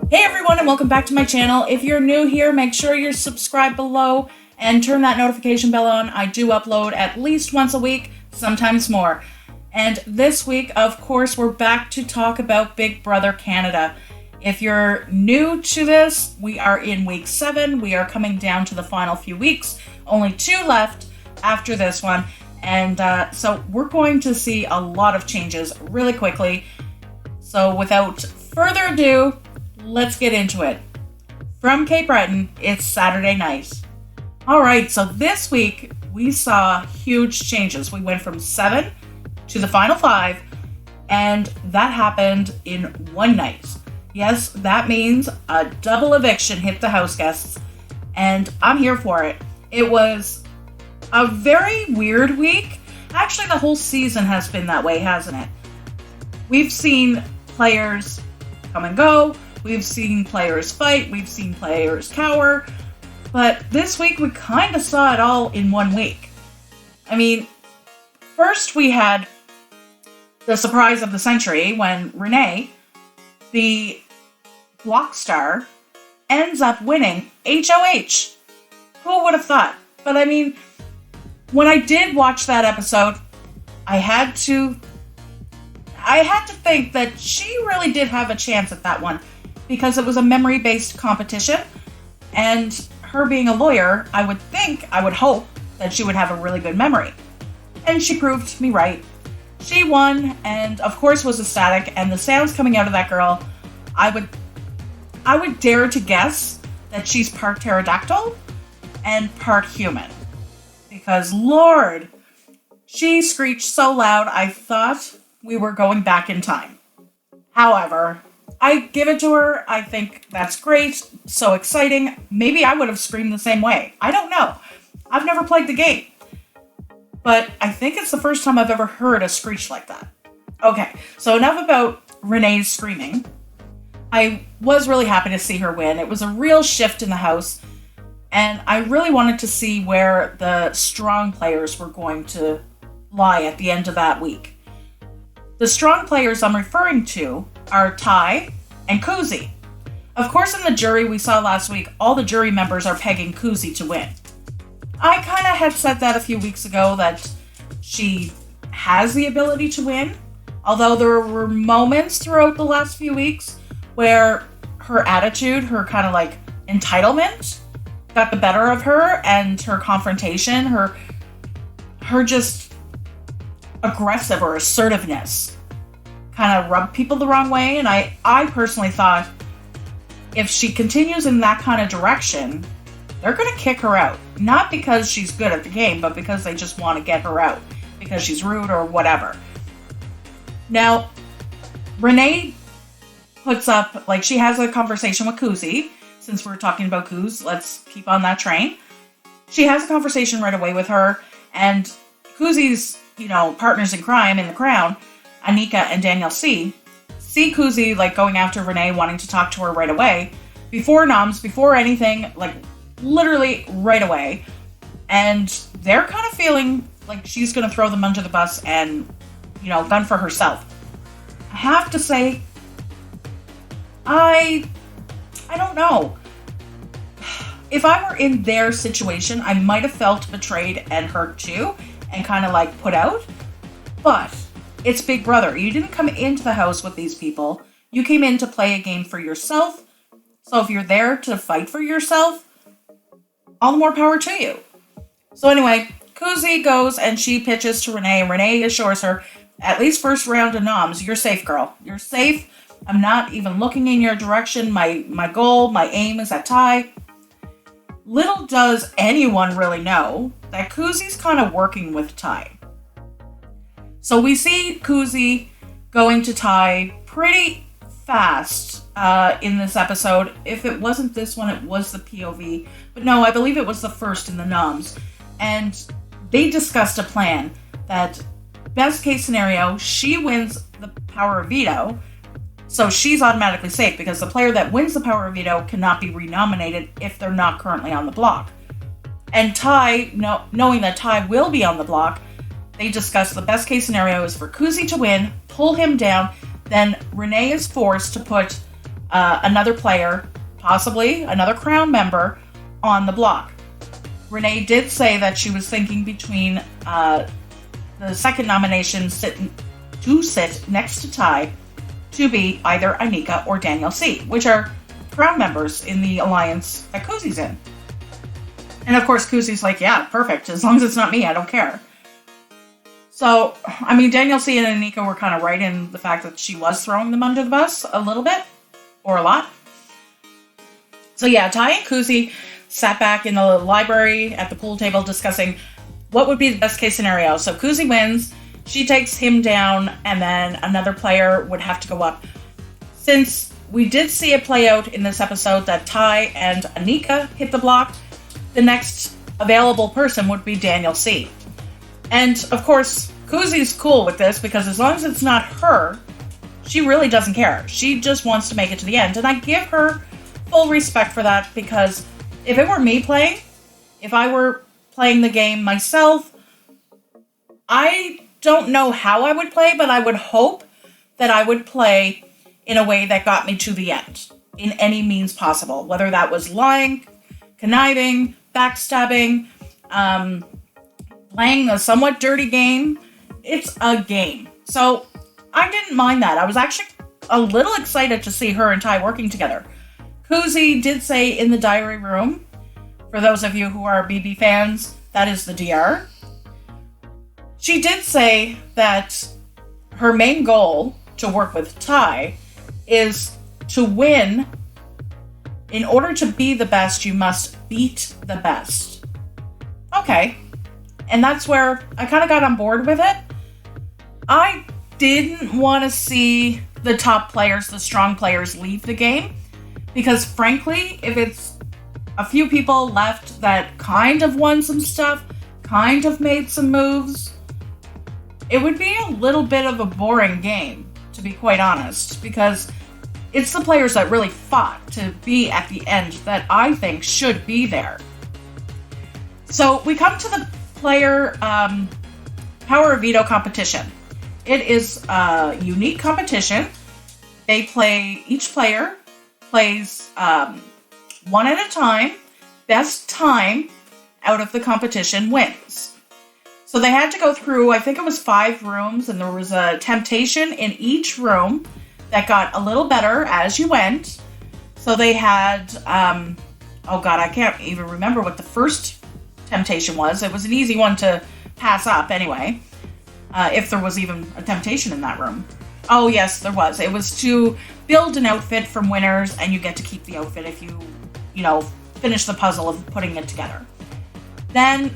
Hey everyone, and welcome back to my channel. If you're new here, make sure you're subscribed below and turn that notification bell on. I do upload at least once a week, sometimes more. And this week, of course, we're back to talk about Big Brother Canada. If you're new to this, we are in week 7. We are coming down to the final few weeks. Only 2 left after this one. And so we're going to see a lot of changes really quickly. So without further ado, let's get into it. From Cape Breton, it's Saturday night. All right, so this week we saw huge changes. We went from 7 to the final 5, and that happened in one night. Yes, that means a double eviction hit the house guests, and I'm here for it. It was a very weird week. Actually, the whole season has been that way, hasn't it? We've seen players come and go. We've seen players fight. We've seen players cower. But this week, we kind of saw it all in one week. I mean, first we had the surprise of the century when Renee, the block star, ends up winning HOH. Who would have thought? But I mean, when I did watch that episode, I had to think that she really did have a chance at that one because it was a memory-based competition, and her being a lawyer, I would hope that she would have a really good memory. And she proved me right. She won, and of course was ecstatic, and the sounds coming out of that girl, I would dare to guess that she's part pterodactyl and part human. Because, Lord, she screeched so loud, I thought we were going back in time. However, I give it to her. I think that's great. So exciting. Maybe I would have screamed the same way. I don't know. I've never played the game. But I think it's the first time I've ever heard a screech like that. Okay, so enough about Renee's screaming. I was really happy to see her win. It was a real shift in the house. And I really wanted to see where the strong players were going to lie at the end of that week. The strong players I'm referring to are Ty and Kuzi. Of course, in the jury we saw last week, all the jury members are pegging Kuzi to win. I kind of had said that a few weeks ago, that she has the ability to win, although there were moments throughout the last few weeks where her attitude, her kind of like entitlement, got the better of her, and her confrontation, her just aggressive or assertiveness kind of rubbed people the wrong way. And I personally thought if she continues in that kind of direction, they're going to kick her out. Not because she's good at the game, but because they just want to get her out because she's rude or whatever. Now, Renee puts up, like, she has a conversation with Kuzi. Since we're talking about Kuz, let's keep on that train. She has a conversation right away with her, and Kuzi's, partners in crime in the Crown, Anika and Danielle see Kuzi, like, going after Renee, wanting to talk to her right away, before noms, before anything, like, literally right away. And they're kind of feeling like she's going to throw them under the bus and, gun for herself. I have to say, I don't know. If I were in their situation, I might have felt betrayed and hurt too, and kind of like put out. But it's Big Brother. You didn't come into the house with these people. You came in to play a game for yourself. So if you're there to fight for yourself, all the more power to you. So anyway, Kuzi goes and she pitches to Renee, and Renee assures her, at least first round of noms, you're safe, girl. You're safe. I'm not even looking in your direction. My goal, my aim is at Ty. Little does anyone really know that Kuzi's kind of working with Ty. So we see Kuzi going to Ty pretty fast in this episode. If it wasn't this one, it was the POV. But no, I believe it was the first in the noms. And they discussed a plan that, best case scenario, she wins the power of veto. So she's automatically safe because the player that wins the power of veto cannot be renominated if they're not currently on the block. And Ty, knowing that Ty will be on the block, they discuss the best case scenario is for Kuzi to win, pull him down, then Renee is forced to put another player, possibly another Crown member, on the block. Renee did say that she was thinking between the second nomination to sit next to Ty to be either Anika or Daniel C., which are Crown members in the alliance that Kuzi's in. And of course, Kuzi's like, yeah, perfect. As long as it's not me, I don't care. So, I mean, Daniel C. and Anika were kind of right in the fact that she was throwing them under the bus a little bit, or a lot. So yeah, Ty and Kuzi sat back in the library at the pool table discussing what would be the best case scenario. So Kuzi wins, she takes him down, and then another player would have to go up. Since we did see it play out in this episode that Ty and Anika hit the block, the next available person would be Daniel C. And of course, Kuzi's cool with this because as long as it's not her, she really doesn't care. She just wants to make it to the end. And I give her full respect for that because if it were me playing, if I were playing the game myself, I don't know how I would play, but I would hope that I would play in a way that got me to the end in any means possible, whether that was lying, conniving, backstabbing, playing a somewhat dirty game. It's a game. So I didn't mind that. I was actually a little excited to see her and Ty working together. Kuzi did say in the diary room, for those of you who are BB fans, that is the DR. She did say that her main goal to work with Ty is to win. In order to be the best, you must beat the best. Okay. And that's where I kind of got on board with it. I didn't want to see the top players, the strong players, leave the game. Because frankly, if it's a few people left that kind of won some stuff, kind of made some moves, it would be a little bit of a boring game, to be quite honest. Because it's the players that really fought to be at the end that I think should be there. So we come to the player power of veto competition. It is a unique competition. Each player plays one at a time. Best time out of the competition wins. So they had to go through, I think it was 5 rooms, and there was a temptation in each room that got a little better as you went. So they had, oh God, I can't even remember what the first temptation was. It was an easy one to pass up anyway, if there was even a temptation in that room. Oh yes, there was. It was to build an outfit from winners, and you get to keep the outfit if you finish the puzzle of putting it together. Then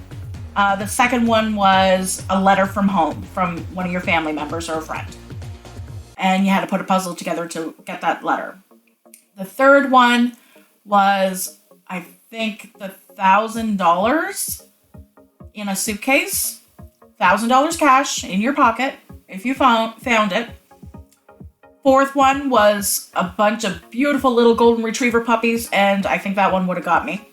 the second one was a letter from home, from one of your family members or a friend. And you had to put a puzzle together to get that letter. The third one was, I think, the $1,000 in a suitcase. $1,000 cash in your pocket, if you found it. Fourth one was a bunch of beautiful little golden retriever puppies, and I think that one would have got me.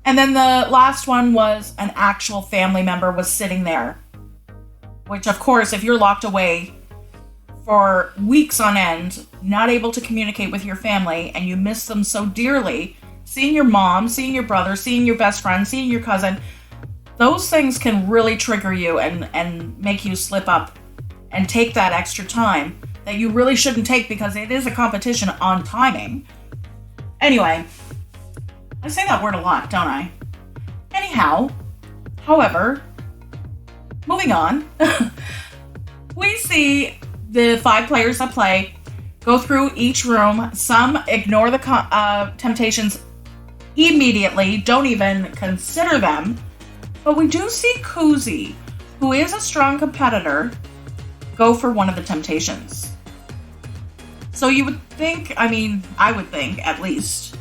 And then the last one was an actual family member was sitting there. Which, of course, if you're locked away for weeks on end, not able to communicate with your family, and you miss them so dearly, seeing your mom, seeing your brother, seeing your best friend, seeing your cousin, those things can really trigger you and make you slip up and take that extra time that you really shouldn't take because it is a competition on timing. Anyway, I say that word a lot, don't I? Anyhow, however, moving on, we see the 5 players that play go through each room. Some ignore the temptations immediately, don't even consider them. But we do see Kuzi, who is a strong competitor, go for one of the temptations. So you would think, I would think at least,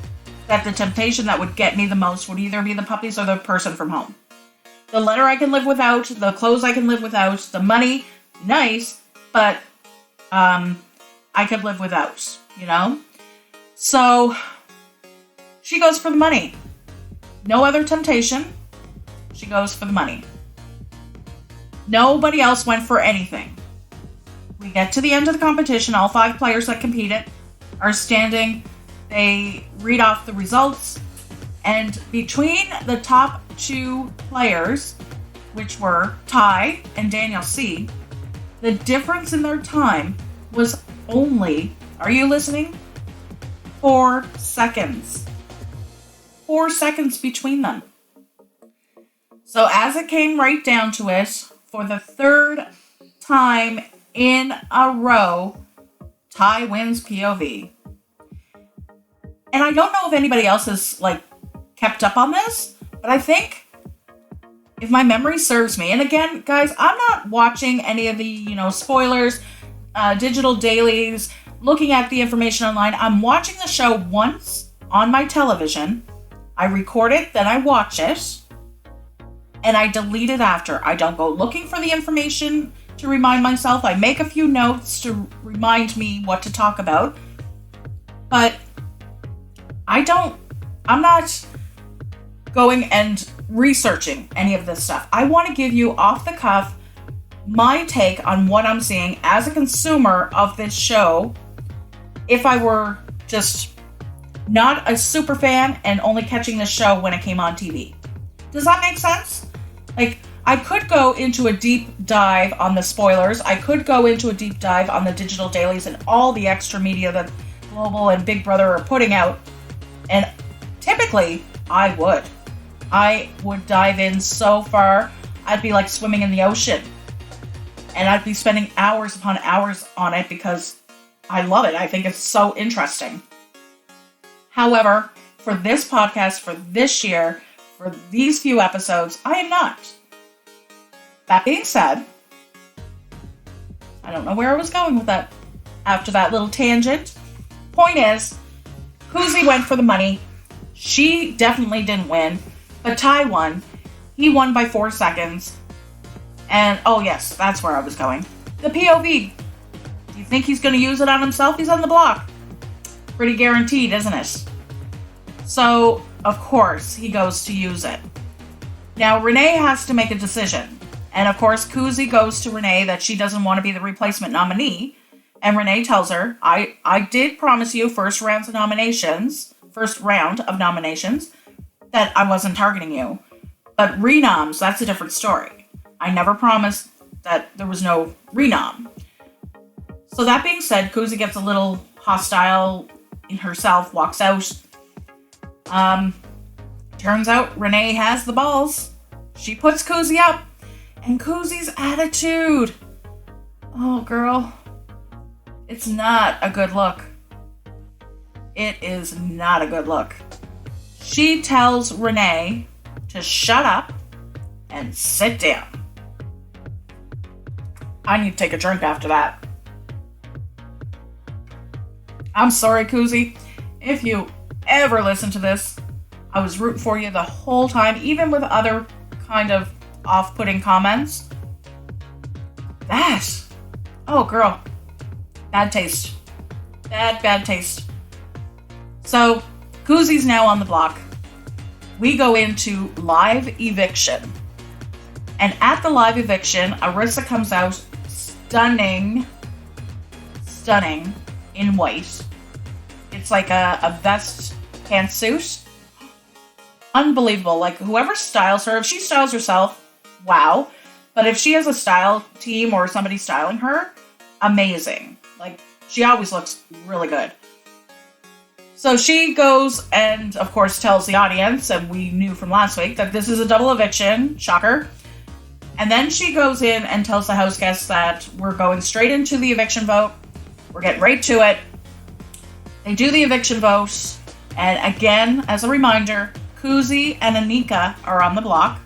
that the temptation that would get me the most would either be the puppies or the person from home. The letter I can live without, the clothes I can live without, the money, nice, but I could live without, So she goes for the money. No other temptation. She goes for the money. Nobody else went for anything. We get to the end of the competition. All 5 players that competed are standing. They read off the results. And between the top two players, which were Ty and Daniel C., the difference in their time was only, are you listening? 4 seconds. 4 seconds between them. So as it came right down to it, for the third time in a row, Ty wins POV. And I don't know if anybody else has, kept up on this, but I think, if my memory serves me, and again, guys, I'm not watching any of the, spoilers, digital dailies, looking at the information online. I'm watching the show once on my television. I record it, then I watch it, and I delete it after. I don't go looking for the information to remind myself. I make a few notes to remind me what to talk about, but I'm not going and researching any of this stuff. I want to give you off the cuff my take on what I'm seeing as a consumer of this show. If I were just not a super fan and only catching this show when it came on TV. Does that make sense? I could go into a deep dive on the spoilers. I could go into a deep dive on the digital dailies and all the extra media that Global and Big Brother are putting out. And typically, I would dive in so far, I'd be like swimming in the ocean. And I'd be spending hours upon hours on it because I love it. I think it's so interesting. However, for this podcast, for this year, for these few episodes, I am not. That being said, I don't know where I was going with that after that little tangent. Point is, Kuzi went for the money. She definitely didn't win, but Ty won. He won by 4 seconds. And, oh yes, that's where I was going. The POV. Do you think he's going to use it on himself? He's on the block. Pretty guaranteed, isn't it? So, of course, he goes to use it. Now, Renee has to make a decision. And, of course, Kuzi goes to Renee that she doesn't want to be the replacement nominee. And Renee tells her, I did promise you first round of nominations, that I wasn't targeting you. But renoms, that's a different story. I never promised that there was no renom. So that being said, Kuzi gets a little hostile in herself, walks out. Turns out Renee has the balls. She puts Kuzi up. And Kuzi's attitude. Oh, girl. It's not a good look. It is not a good look. She tells Renee to shut up and sit down. I need to take a drink after that. I'm sorry, Kuzi. If you ever listen to this, I was rooting for you the whole time, even with other kind of off-putting comments. Oh, girl. Bad taste. Bad taste. So, Kuzi's now on the block. We go into live eviction. And at the live eviction, Arisa comes out stunning in white. It's like a vest pantsuit. Unbelievable. Whoever styles her, if she styles herself, wow. But if she has a style team or somebody styling her, amazing. She always looks really good. So she goes and, of course, tells the audience, and we knew from last week, that this is a double eviction. Shocker. And then she goes in and tells the house guests that we're going straight into the eviction vote. We're getting right to it. They do the eviction vote. And again, as a reminder, Kuzi and Anika are on the block.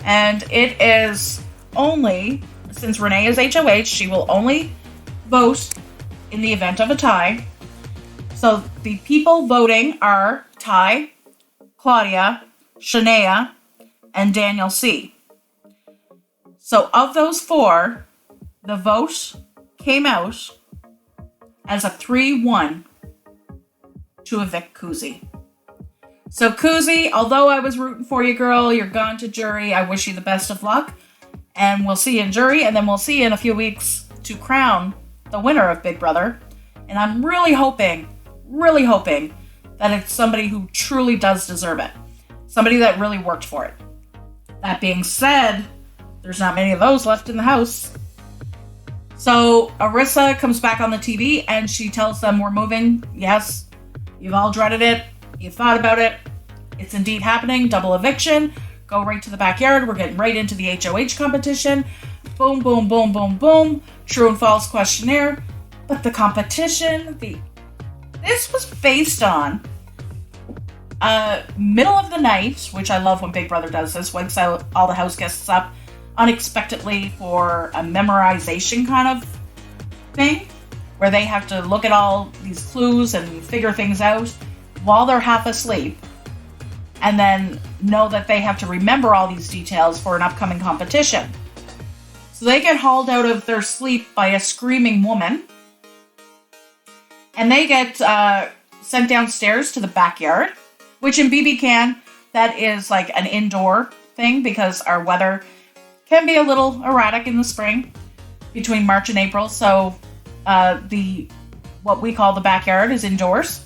And it is only, since Renee is HOH, she will only vote in the event of a tie. So the people voting are Ty, Claudia, Shania, and Daniel C. So of those four, the vote came out as a 3-1 to evict Kuzi. So Kuzi, although I was rooting for you, girl, you're gone to jury. I wish you the best of luck. And we'll see you in jury, and then we'll see you in a few weeks to crown the winner of Big Brother. And I'm really hoping that it's somebody who truly does deserve it. Somebody that really worked for it. That being said, there's not many of those left in the house. So Arisa comes back on the TV and she tells them we're moving. Yes, you've all dreaded it. You thought about it. It's indeed happening. Double eviction. Go right to the backyard. We're getting right into the HOH competition. Boom, boom, boom, boom, boom. True and false questionnaire. But the competition, this was based on middle of the night, which I love when Big Brother does this, wakes out all the house guests up unexpectedly for a memorization kind of thing, where they have to look at all these clues and figure things out while they're half asleep, and then know that they have to remember all these details for an upcoming competition. So they get hauled out of their sleep by a screaming woman, and they get sent downstairs to the backyard, which in BB Can, that is like an indoor thing because our weather can be a little erratic in the spring between March and April. So what we call the backyard is indoors.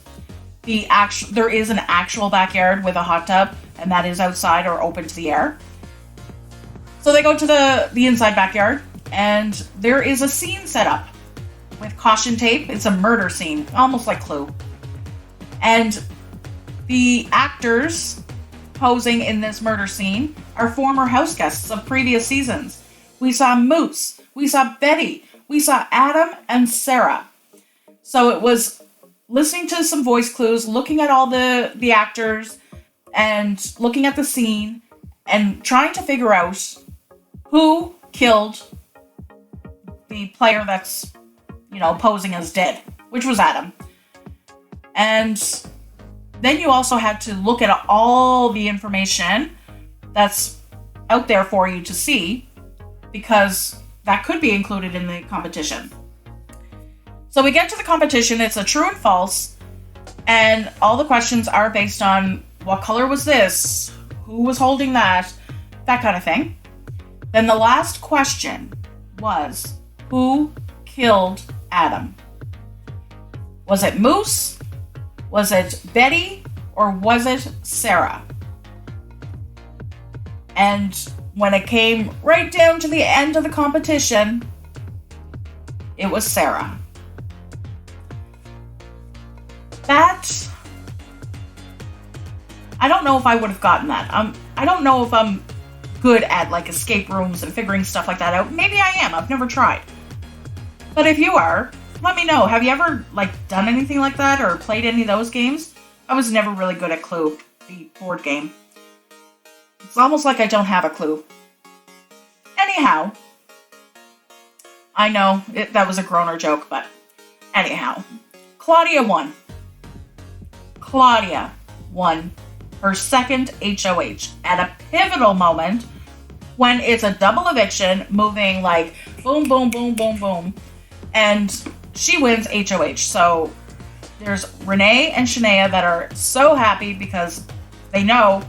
There is an actual backyard with a hot tub, and that is outside or open to the air. So they go to the inside backyard, and there is a scene set up with caution tape. It's a murder scene, almost like Clue. And the actors posing in this murder scene are former house guests of previous seasons. We saw Moose, we saw Betty, we saw Adam and Sarah. So it was listening to some voice clues, looking at all the actors, and looking at the scene, and trying to figure out who killed the player that's, posing as dead, which was Adam. And then you also had to look at all the information that's out there for you to see, because that could be included in the competition. So we get to the competition. It's a true and false, and all the questions are based on what color was this, who was holding that kind of thing. Then the last question was, who killed Adam? Was it Moose? Was it Betty? Or was it Sarah? And when it came right down to the end of the competition, it was Sarah. I don't know if I would have gotten that. I don't know if I'm good at like escape rooms and figuring stuff like that out. Maybe I am. I've never tried. But if you are, let me know. Have you ever done anything like that or played any of those games? I was never really good at Clue, the board game. It's almost like I don't have a clue. Anyhow, I know that was a groaner joke, but anyhow, Claudia won. Claudia won her second HOH at a pivotal moment when it's a double eviction moving like boom, boom, boom, boom, boom. And she wins HOH. So there's Renee and Shania that are so happy because they know,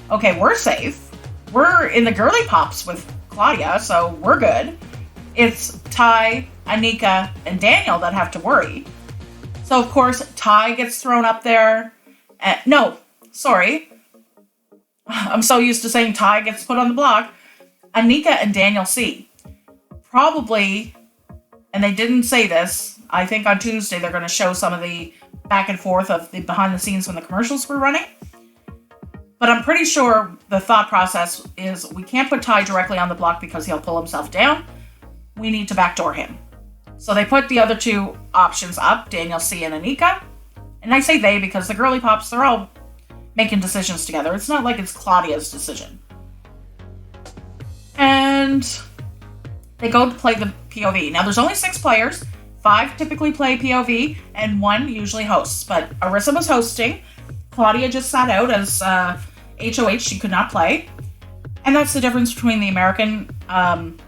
okay, we're safe. We're in the girly pops with Claudia, so we're good. It's Ty, Anika, and Daniel that have to worry. So, of course, Ty gets thrown up there. No, sorry. I'm so used to saying Ty gets put on the block. Anika and Daniel C. Probably, and they didn't say this, I think on Tuesday they're going to show some of the back and forth of the behind the scenes when the commercials were running. But I'm pretty sure the thought process is we can't put Ty directly on the block because he'll pull himself down. We need to backdoor him. So they put the other two options up, Daniel C. and Anika. And I say they because the girly pops, they're all making decisions together. It's not like it's Claudia's decision. And they go to play the POV. Now there's only 6 players. 5 typically play POV and 1 usually hosts. But Arisa was hosting. Claudia just sat out as HOH. She could not play. And that's the difference between the American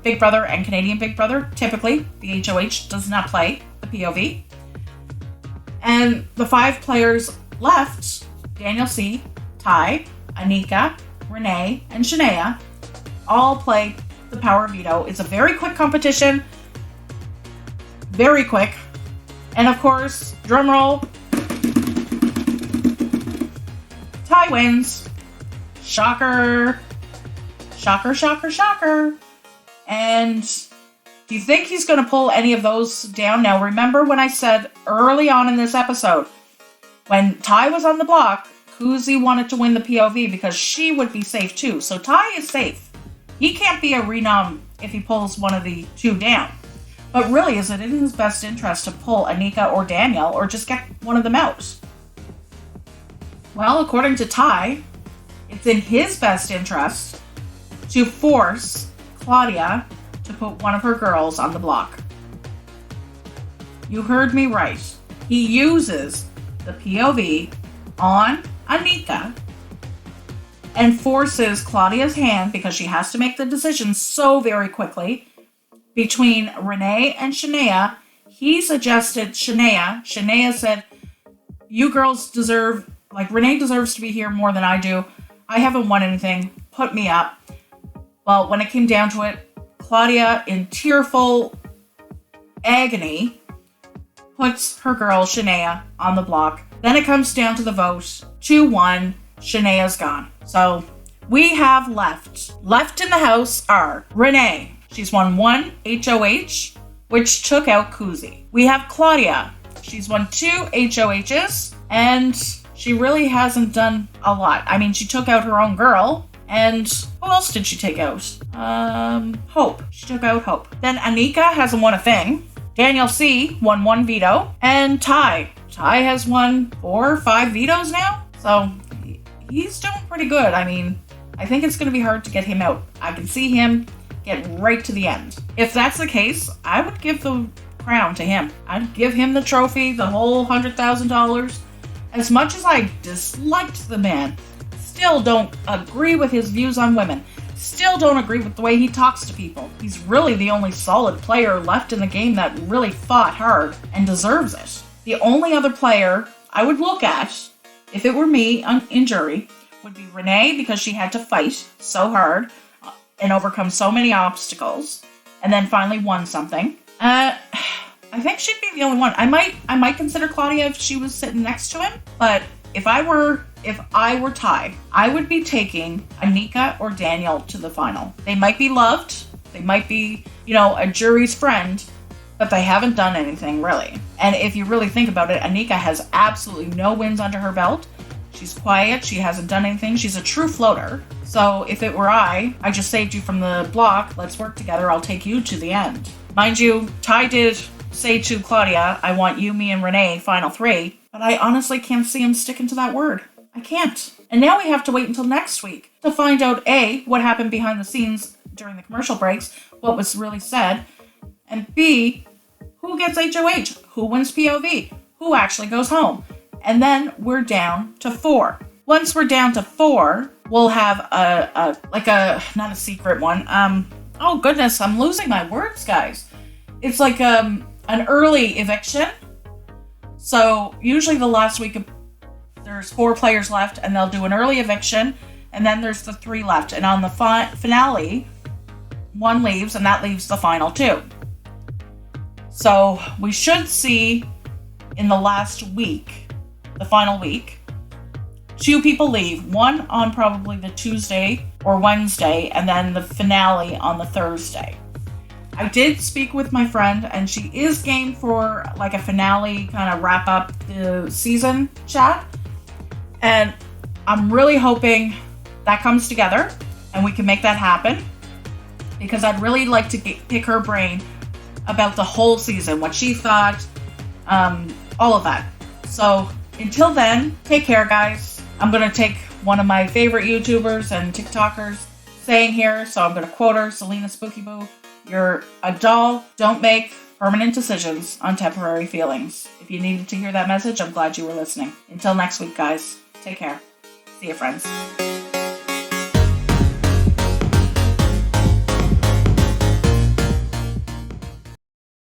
Big Brother and Canadian Big Brother. Typically, the HOH does not play the POV. And the 5 players left, Daniel C., Ty, Anika, Renee, and Shania, all play the Power Veto. It's a very quick competition. Very quick. And of course, drumroll, Ty wins. Shocker. Shocker, shocker, shocker. And do you think he's going to pull any of those down? Now, remember when I said early on in this episode, when Ty was on the block, Kuzi wanted to win the POV because she would be safe too. So Ty is safe. He can't be a renom if he pulls one of the two down. But really, is it in his best interest to pull Anika or Danielle or just get one of them out? Well, according to Ty, it's in his best interest to force Claudia to put one of her girls on the block. You heard me right. He uses the POV on Anika and forces Claudia's hand, because she has to make the decision so very quickly, between Renee and Shania. He suggested Shania. Shania said, you girls deserve, like, Renee deserves to be here more than I do. I haven't won anything. Put me up. Well, when it came down to it, Claudia, in tearful agony, puts her girl, Shania, on the block. Then it comes down to the vote. 2-1. Shania's gone. So we have left in the house are Renee. She's won 1 HOH, which took out Kuzi. We have Claudia. She's won 2 HOHs, and she really hasn't done a lot. I mean, she took out her own girl, and who else did she take out? Hope. She took out Hope. Then Anika hasn't won a thing. Danielle C won 1 veto, and Ty. Ty has won 4 or 5 vetoes now, so he's doing pretty good. I mean, I think it's going to be hard to get him out. I can see him get right to the end. If that's the case, I would give the crown to him. I'd give him the trophy, the whole $100,000. As much as I disliked the man, still don't agree with his views on women, still don't agree with the way he talks to people. He's really the only solid player left in the game that really fought hard and deserves it. The only other player I would look at, if it were me in jury, would be Renee, because she had to fight so hard and overcome so many obstacles, and then finally won something. I think she'd be the only one. I might consider Claudia if she was sitting next to him, but if I were Ty, I would be taking Anika or Danielle to the final. They might be loved, they might be, a jury's friend, but they haven't done anything really. And if you really think about it, Anika has absolutely no wins under her belt. She's quiet, she hasn't done anything, she's a true floater. So if it were I just saved you from the block, let's work together, I'll take you to the end. Mind you, Ty did say to Claudia, I want you, me, and Renee, final 3, but I honestly can't see him sticking to that word. I can't. And now we have to wait until next week to find out A, what happened behind the scenes during the commercial breaks, what was really said, and B, who gets HOH, who wins POV, who actually goes home. And then we're down to 4. Once we're down to 4, we'll have not a secret one. Oh goodness, I'm losing my words, guys. It's like an early eviction. So usually the last week, there's 4 players left, and they'll do an early eviction, and then there's the 3 left. And on the finale, 1 leaves, and that leaves the final 2. So we should see in the last week, the final week, 2 people leave. 1 on probably the Tuesday or Wednesday, and then the finale on the Thursday. I did speak with my friend, and she is game for like a finale kind of wrap up the season chat. And I'm really hoping that comes together and we can make that happen, because I'd really like to pick her brain about the whole season, what she thought, all of that. So until then, take care, guys. I'm going to take one of my favorite YouTubers and TikTokers saying here, so I'm going to quote her, Selena Spooky Boo. You're a doll. Don't make permanent decisions on temporary feelings. If you needed to hear that message, I'm glad you were listening. Until next week, guys. Take care. See you, friends.